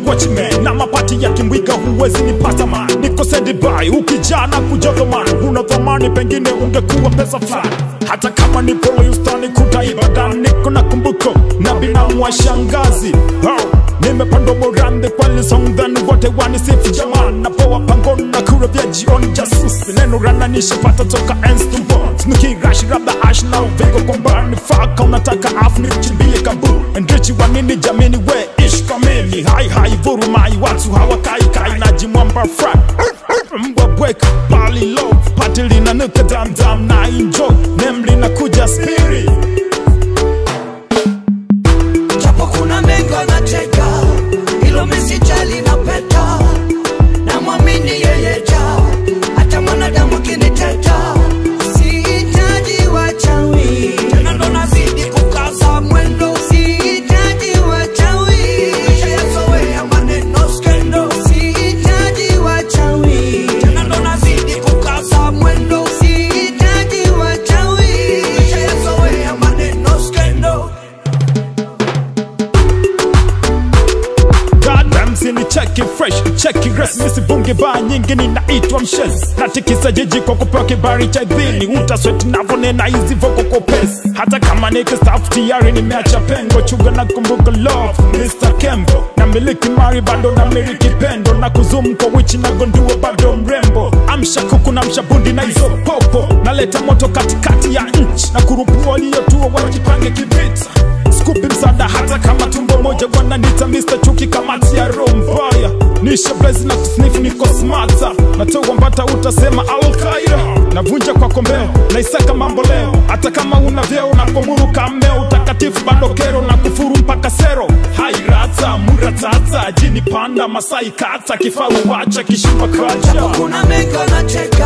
watchman na mapati ya kimbwiga huwezi nipata man. Niko steady by ukijana kujoto man, una thamani pengine ungekuwa pesa fulani. Hata kama nipo Houston kuta ibada, niko na kumbuko na binamu wa shangazi. Nimepandwa morande kwa lisong then wote wanisifu jaman. Napoa pangoni na kura vya jioni jasusi, neno rana nishipata toka ends to bones. Nuki rashi rabda ash na uvigo kwa mbani faka unataka afu nichimbie kabu. Enrichi wanini jamini we ish kamini, hai vurumai watu hawa kai na jimwamba frat mbwa bweka bali low patili na nuka dam na enjoy nemli na kuja spirit. Japo kuna mengo na cheka, ilo mesijali na peta, na mwamini yeye ja, hata mwanadamu kiniteta. Sihitaji wachawi, tena ndo nazidi kukaza mwendo. Sihitaji wachawi, nishayazoea maneno skendo. Sihitaji wachawi, tena ndo nazidi kukaza mwendo. Sihitaji wachawi, nishayazoea maneno skendo. Sini cheki fresh, cheki grass, misi bunge ba nyingi ninaitwa mshenzi. Natikisa jiji kwa kupewa kibari cha idhini, utasweti navone na hizi voko kwa pesi. Hata kama niki staff tiyari nimeacha pengo, chuga na kumbuka love, Mr. Kembo. Na miliki mari bado na miliki pendo, na kuzumu kwa wichi na gondua bado mrembo. Amsha kuku na mshabundi na hizo popo, naleta moto katikati ya nchi, na kurupu waliotua wajipange kivita. Skupi msada hata kama tumbo moja, wananita Mr. Chuki kamati ya rombaya. Nisha blaze na kusniff niko smarta, natoa mbata utasema Al-Qaeda. Navunja kwa kombeo, na isaka mambo leo. Hata kama una vyeo na kumuru kameo, utakatifu bado kero na kufuru mpaka sero. Hairata, muratata, jini panda, masai kata, kifaru wacha, kishima kaja. Japo kuna mengo na cheka,